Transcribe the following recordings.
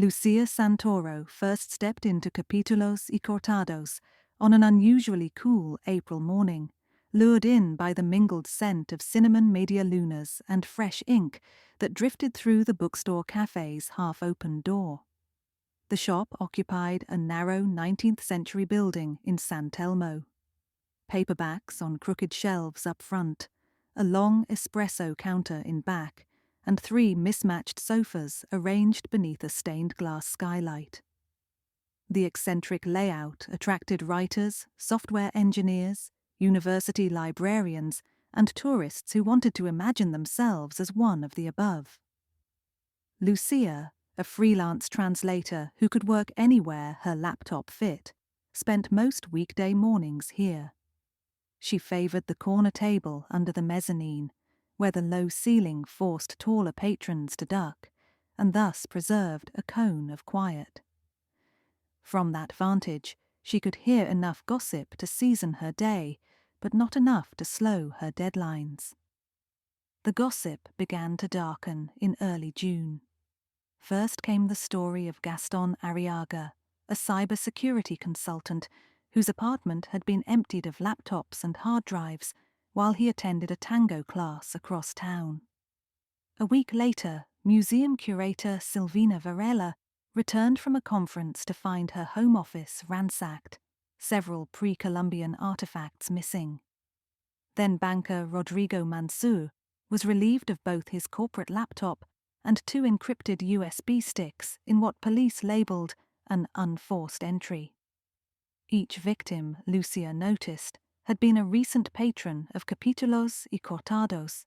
Lucia Santoro first stepped into Capítulos y Cortados on an unusually cool April morning, lured in by the mingled scent of cinnamon medialunas and fresh ink that drifted through the bookstore cafe's half-open door. The shop occupied a narrow 19th-century building in San Telmo. Paperbacks on crooked shelves up front, a long espresso counter in back, and 3 mismatched sofas arranged beneath a stained-glass skylight. The eccentric layout attracted writers, software engineers, university librarians, and tourists who wanted to imagine themselves as one of the above. Lucia, a freelance translator who could work anywhere her laptop fit, spent most weekday mornings here. She favoured the corner table under the mezzanine, where the low ceiling forced taller patrons to duck, and thus preserved a cone of quiet. From that vantage, she could hear enough gossip to season her day, but not enough to slow her deadlines. The gossip began to darken in early June. First came the story of Gaston Arriaga, a cybersecurity consultant whose apartment had been emptied of laptops and hard drives while he attended a tango class across town. A week later, museum curator Silvina Varela returned from a conference to find her home office ransacked, several pre-Columbian artifacts missing. Then banker Rodrigo Mansur was relieved of both his corporate laptop and 2 encrypted USB sticks in what police labelled an unforced entry. Each victim, Lucia noticed, had been a recent patron of Capítulos y Cortados.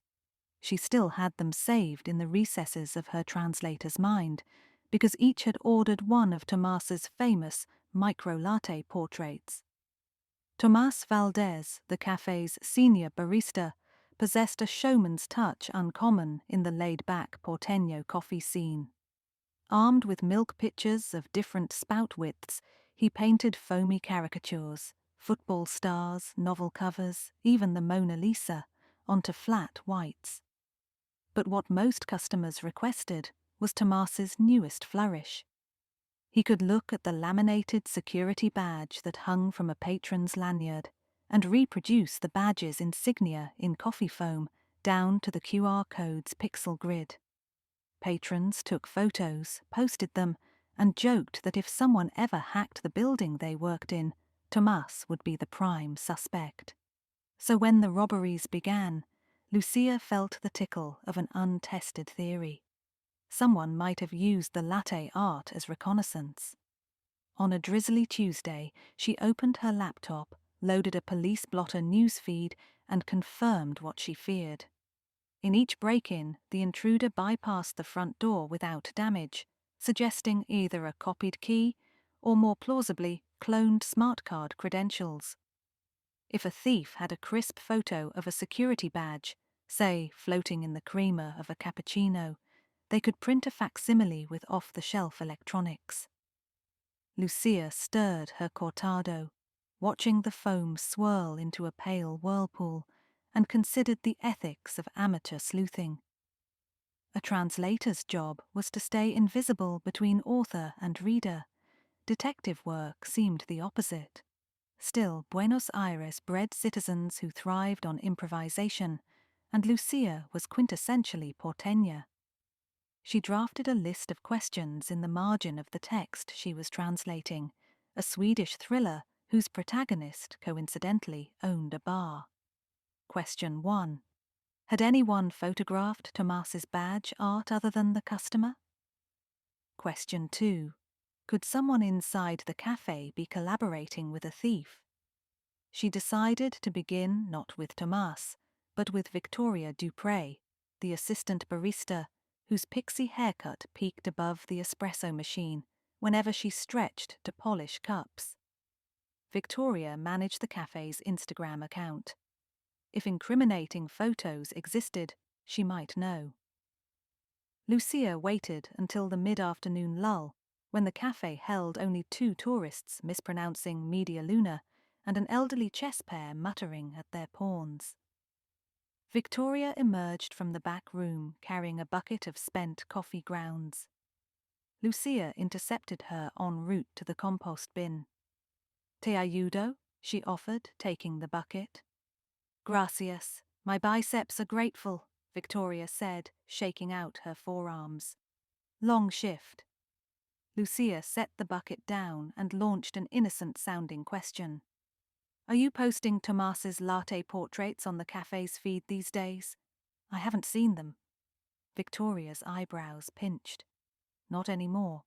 She still had them saved in the recesses of her translator's mind, because each had ordered one of Tomas's famous micro-latte portraits. Tomás Valdez, the cafe's senior barista, possessed a showman's touch uncommon in the laid-back porteño coffee scene. Armed with milk pitchers of different spout widths, he painted foamy caricatures, football stars, novel covers, even the Mona Lisa, onto flat whites. But what most customers requested was Tomas's newest flourish. He could look at the laminated security badge that hung from a patron's lanyard and reproduce the badge's insignia in coffee foam down to the QR code's pixel grid. Patrons took photos, posted them, and joked that if someone ever hacked the building they worked in, Tomas would be the prime suspect. So when the robberies began, Lucia felt the tickle of an untested theory. Someone might have used the latte art as reconnaissance. On a drizzly Tuesday, she opened her laptop, loaded a police blotter newsfeed, and confirmed what she feared. In each break-in, the intruder bypassed the front door without damage, suggesting either a copied key or, more plausibly, cloned smart card credentials. If a thief had a crisp photo of a security badge, say floating in the creamer of a cappuccino, they could print a facsimile with off-the-shelf electronics. Lucia stirred her cortado, watching the foam swirl into a pale whirlpool, and considered the ethics of amateur sleuthing. A translator's job was to stay invisible between author and reader. Detective work seemed the opposite. Still, Buenos Aires bred citizens who thrived on improvisation, and Lucia was quintessentially porteña. She drafted a list of questions in the margin of the text she was translating, a Swedish thriller whose protagonist, coincidentally, owned a bar. Question 1. Had anyone photographed Tomas's badge art other than the customer? Question 2. Could someone inside the cafe be collaborating with a thief? She decided to begin not with Tomas, but with Victoria Dupre, the assistant barista, whose pixie haircut peeked above the espresso machine whenever she stretched to polish cups. Victoria managed the cafe's Instagram account. If incriminating photos existed, she might know. Lucia waited until the mid-afternoon lull, when the cafe held only 2 tourists mispronouncing Media Luna and an elderly chess pair muttering at their pawns. Victoria emerged from the back room carrying a bucket of spent coffee grounds. Lucia intercepted her en route to the compost bin. "Te ayudo?" she offered, taking the bucket. "Gracias. My biceps are grateful," Victoria said, shaking out her forearms. "Long shift." Lucia set the bucket down and launched an innocent-sounding question. "Are you posting Tomas's Latte portraits on the cafe's feed these days? I haven't seen them." Victoria's eyebrows pinched. "Not anymore.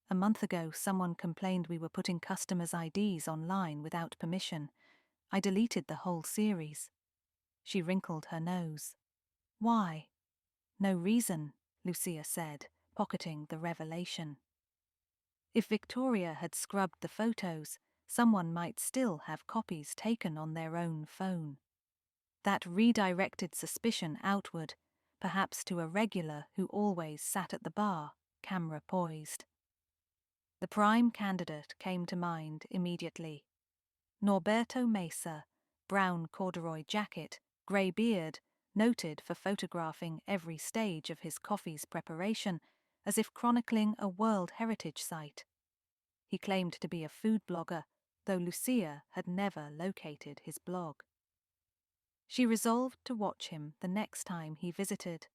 A month ago, someone complained we were putting customers' IDs online without permission. I deleted the whole series." She wrinkled her nose. "Why?" "No reason," Lucia said, pocketing the revelation. If Victoria had scrubbed the photos, someone might still have copies taken on their own phone. That redirected suspicion outward, perhaps to a regular who always sat at the bar, camera poised. The prime candidate came to mind immediately. Norberto Mesa, brown corduroy jacket, grey beard, noted for photographing every stage of his coffee's preparation, as if chronicling a World Heritage Site. He claimed to be a food blogger, though Lucia had never located his blog. She resolved to watch him the next time he visited.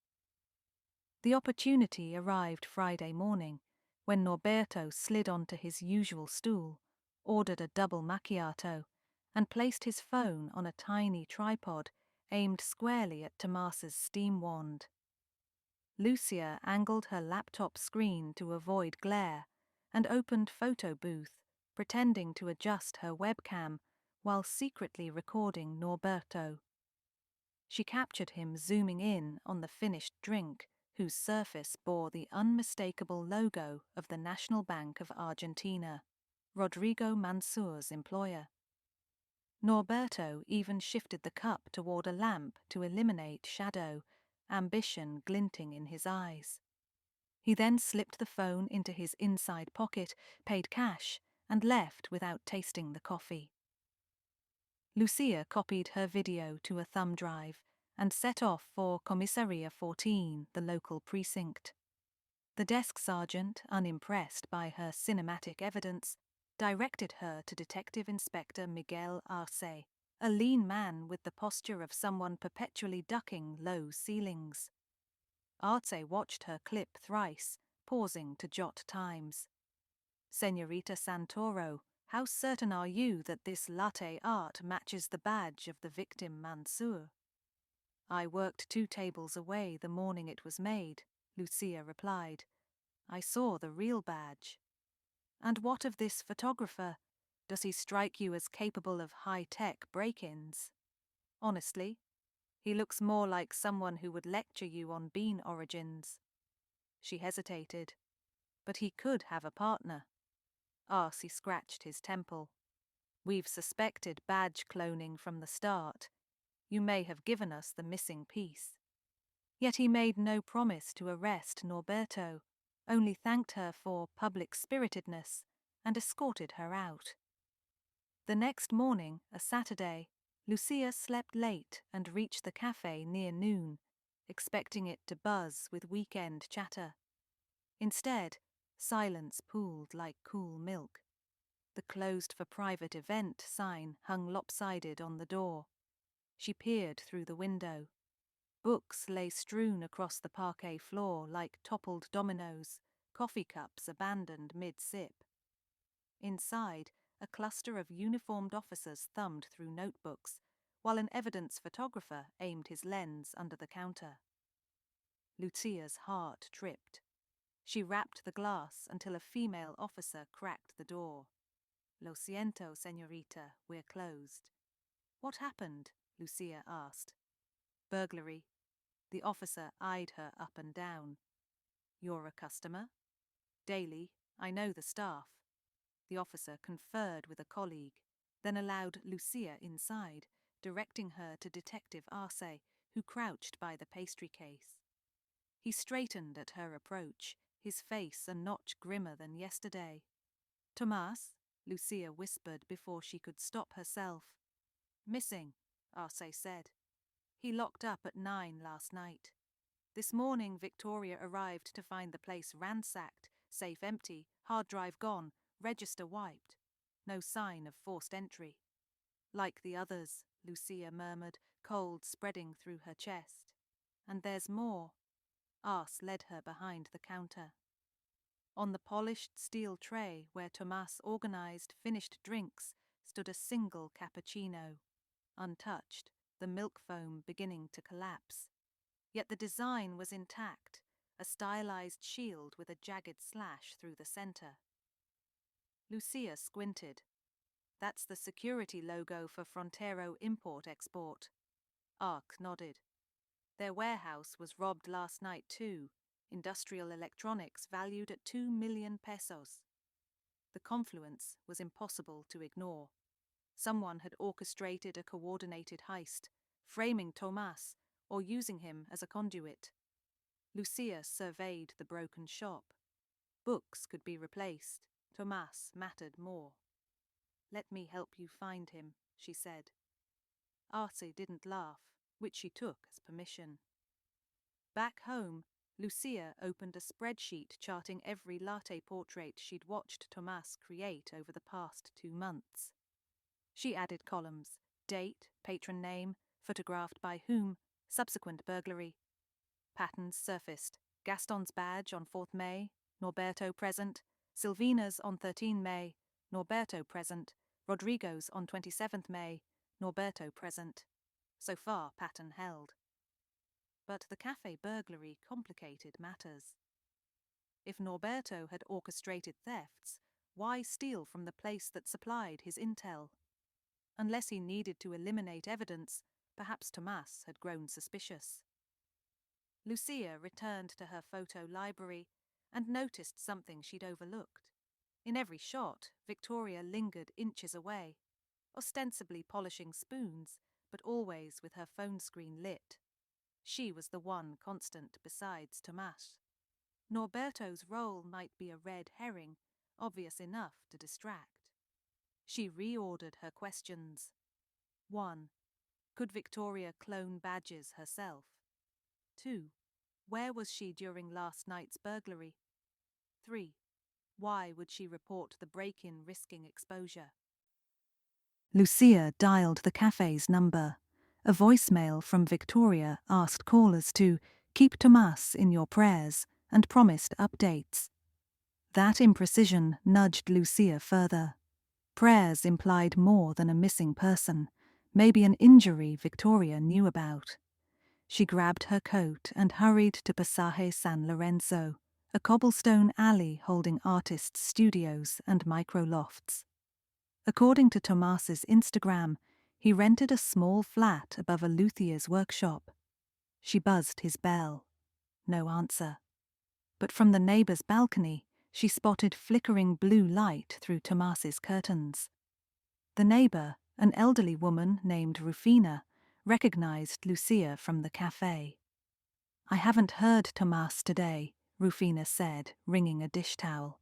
The opportunity arrived Friday morning, when Norberto slid onto his usual stool, ordered a double macchiato, and placed his phone on a tiny tripod aimed squarely at Tomas's steam wand. Lucia angled her laptop screen to avoid glare and opened Photo Booth, pretending to adjust her webcam while secretly recording Norberto. She captured him zooming in on the finished drink, whose surface bore the unmistakable logo of the National Bank of Argentina, Rodrigo Mansur's employer. Norberto even shifted the cup toward a lamp to eliminate shadow, ambition glinting in his eyes. He then slipped the phone into his inside pocket, paid cash, and left without tasting the coffee. Lucia copied her video to a thumb drive and set off for Comisaria 14, the local precinct. The desk sergeant, unimpressed by her cinematic evidence, directed her to Detective Inspector Miguel Arce, a lean man with the posture of someone perpetually ducking low ceilings. Arce watched her clip thrice, pausing to jot times. "Señorita Santoro, how certain are you that this latte art matches the badge of the victim Mansur?" "I worked 2 tables away the morning it was made," Lucia replied. "I saw the real badge." "And what of this photographer? Does he strike you as capable of high-tech break-ins?" "Honestly, he looks more like someone who would lecture you on bean origins." She hesitated. "But he could have a partner." Arcee scratched his temple. "We've suspected badge cloning from the start. You may have given us the missing piece." Yet he made no promise to arrest Norberto, only thanked her for public spiritedness and escorted her out. The next morning, a Saturday, Lucia slept late and reached the cafe near noon, expecting it to buzz with weekend chatter. Instead, silence pooled like cool milk. The "closed for private event" sign hung lopsided on the door. She peered through the window. Books lay strewn across the parquet floor like toppled dominoes, coffee cups abandoned mid-sip. Inside, a cluster of uniformed officers thumbed through notebooks, while an evidence photographer aimed his lens under the counter. Lucia's heart tripped. She rapped the glass until a female officer cracked the door. "Lo siento, señorita, we're closed." "What happened?" Lucia asked. "Burglary." The officer eyed her up and down. "You're a customer?" "Daily. I know the staff." The officer conferred with a colleague, then allowed Lucia inside, directing her to Detective Arce, who crouched by the pastry case. He straightened at her approach, his face a notch grimmer than yesterday. "Tomas?" Lucia whispered before she could stop herself. "Missing," Arce said. "He locked up at 9 last night. This morning Victoria arrived to find the place ransacked, Safe empty, hard drive gone, register wiped. No sign of forced entry. Like the others, Lucia murmured, cold spreading through her chest. And there's more. Ars led her behind the counter. On the polished steel tray where Tomas organized finished drinks stood a single cappuccino, untouched, the milk foam beginning to collapse. Yet the design was intact, a stylized shield with a jagged slash through the center. Lucia squinted. That's the security logo for Frontero Import-Export. Ark nodded. Their warehouse was robbed last night too, industrial electronics valued at 2 million pesos. The confluence was impossible to ignore. Someone had orchestrated a coordinated heist, framing Tomas or using him as a conduit. Lucia surveyed the broken shop. Books could be replaced. Tomas mattered more. "Let me help you find him," she said. Arce didn't laugh, which she took as permission. Back home, Lucia opened a spreadsheet charting every Latte portrait she'd watched Tomas create over the past 2 months. She added columns: date, patron name, photographed by whom, subsequent burglary. Patterns surfaced: Gaston's badge on 4th May, Norberto present; Silvina's on 13 May, Norberto present; Rodrigo's on 27th May, Norberto present. So far, pattern held. But the cafe burglary complicated matters. If Norberto had orchestrated thefts, why steal from the place that supplied his intel? Unless he needed to eliminate evidence, perhaps Tomas had grown suspicious. Lucia returned to her photo library and noticed something she'd overlooked. In every shot, Victoria lingered inches away, ostensibly polishing spoons, but always with her phone screen lit. She was the one constant besides Tomas. Norberto's role might be a red herring, obvious enough to distract. She reordered her questions. 1. Could Victoria clone badges herself? 2. Where was she during last night's burglary? 3. Why would she report the break-in risking exposure? Lucia dialed the cafe's number. A voicemail from Victoria asked callers to keep Tomas in your prayers and promised updates. That imprecision nudged Lucia further. Prayers implied more than a missing person, maybe an injury Victoria knew about. She grabbed her coat and hurried to Pasaje San Lorenzo, a cobblestone alley holding artists' studios and micro-lofts. According to Tomas's Instagram, he rented a small flat above a luthier's workshop. She buzzed his bell. No answer. But from the neighbor's balcony, she spotted flickering blue light through Tomas's curtains. The neighbor, an elderly woman named Rufina, recognized Lucia from the cafe. "I haven't heard Tomas today," Rufina said, wringing a dish towel.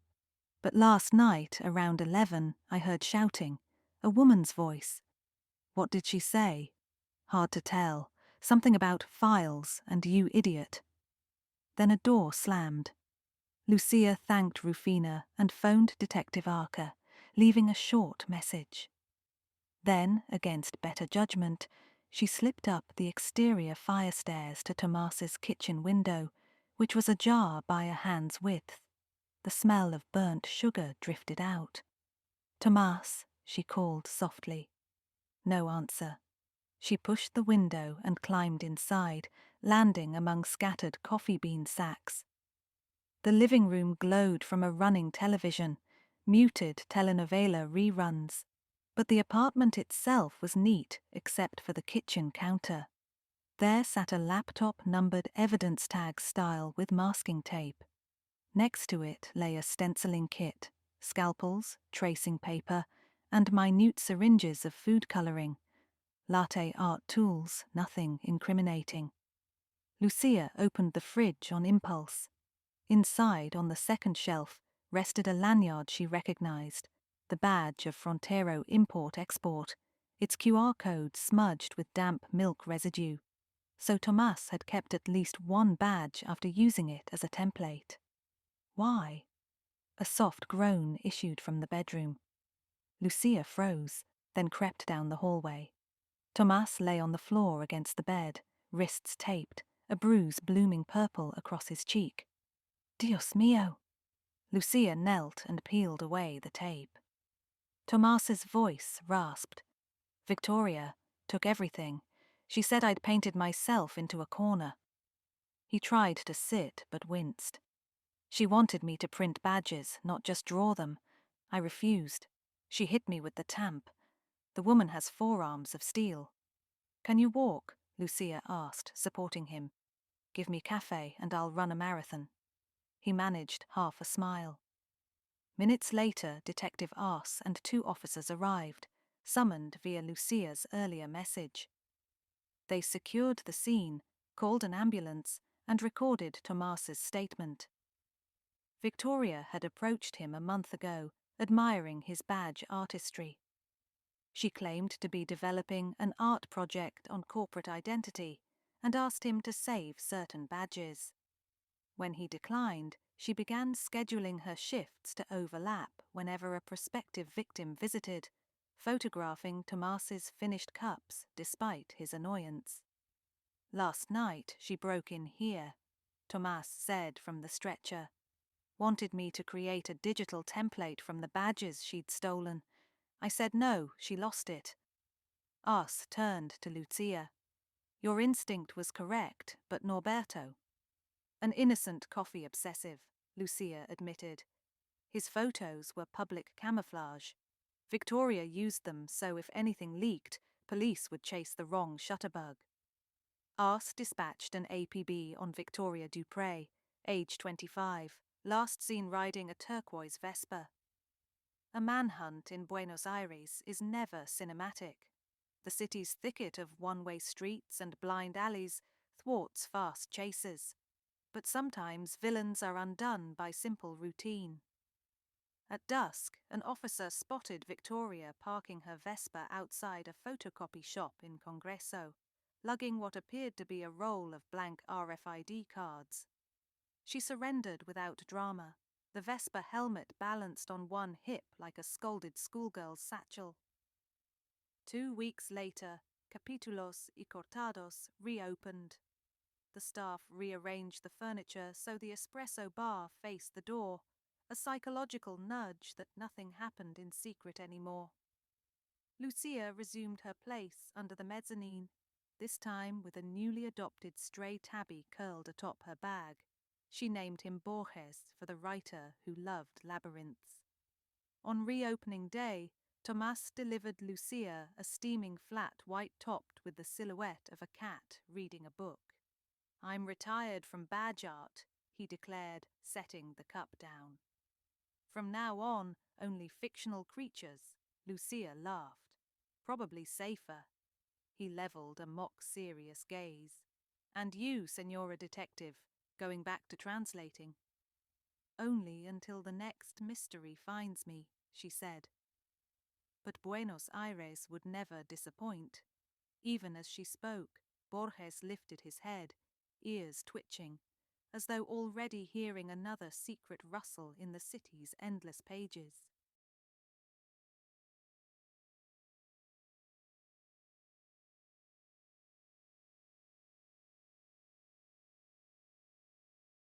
"But last night, around 11, I heard shouting, a woman's voice. What did she say? Hard to tell. Something about files and you idiot." Then a door slammed. Lucia thanked Rufina and phoned Detective Arca, leaving a short message. Then, against better judgment, she slipped up the exterior fire stairs to Tomas's kitchen window, which was ajar by a hand's width. The smell of burnt sugar drifted out. "Tomas," she called softly. No answer. She pushed the window and climbed inside, landing among scattered coffee bean sacks. The living room glowed from a running television, muted telenovela reruns. But the apartment itself was neat except for the kitchen counter. There sat a laptop numbered evidence tag style with masking tape. Next to it lay a stenciling kit, scalpels, tracing paper, and minute syringes of food coloring. Latte art tools, nothing incriminating. Lucia opened the fridge on impulse. Inside, on the second shelf, rested a lanyard she recognized, the badge of Frontero Import-Export, its QR code smudged with damp milk residue. So Tomas had kept at least one badge after using it as a template. Why? A soft groan issued from the bedroom. Lucia froze, then crept down the hallway. Tomas lay on the floor against the bed, wrists taped, a bruise blooming purple across his cheek. Dios mío! Lucia knelt and peeled away the tape. Tomas's voice rasped. Victoria took everything. She said I'd painted myself into a corner. He tried to sit, but winced. She wanted me to print badges, not just draw them. I refused. She hit me with the tamp. The woman has forearms of steel. Can you walk? Lucia asked, supporting him. Give me café and I'll run a marathon. He managed half a smile. Minutes later, Detective Arce and 2 officers arrived, summoned via Lucia's earlier message. They secured the scene, called an ambulance, and recorded Tomas's statement. Victoria had approached him a month ago, admiring his badge artistry. She claimed to be developing an art project on corporate identity and asked him to save certain badges. When he declined, she began scheduling her shifts to overlap whenever a prospective victim visited, photographing Tomas's finished cups despite his annoyance. Last night she broke in here, Tomas said from the stretcher. Wanted me to create a digital template from the badges she'd stolen. I said no, she lost it. Arce turned to Lucia. Your instinct was correct, but Norberto? An innocent coffee obsessive, Lucia admitted. His photos were public camouflage. Victoria used them so if anything leaked, police would chase the wrong shutterbug. Arce dispatched an APB on Victoria Dupre, age 25, last seen riding a turquoise Vespa. A manhunt in Buenos Aires is never cinematic. The city's thicket of one-way streets and blind alleys thwarts fast chases. But sometimes villains are undone by simple routine. At dusk, an officer spotted Victoria parking her Vespa outside a photocopy shop in Congreso, lugging what appeared to be a roll of blank RFID cards. She surrendered without drama, the Vespa helmet balanced on one hip like a scolded schoolgirl's satchel. 2 weeks later, Capítulos y Cortados reopened. The staff rearranged the furniture so the espresso bar faced the door, a psychological nudge that nothing happened in secret anymore. Lucia resumed her place under the mezzanine, this time with a newly adopted stray tabby curled atop her bag. She named him Borges for the writer who loved labyrinths. On reopening day, Tomas delivered Lucia a steaming flat white-topped with the silhouette of a cat reading a book. I'm retired from badge art, he declared, setting the cup down. From now on, only fictional creatures, Lucia laughed. Probably safer. He levelled a mock-serious gaze. And you, Senora Detective, going back to translating? Only until the next mystery finds me, she said. But Buenos Aires would never disappoint. Even as she spoke, Borges lifted his head, ears twitching, as though already hearing another secret rustle in the city's endless pages.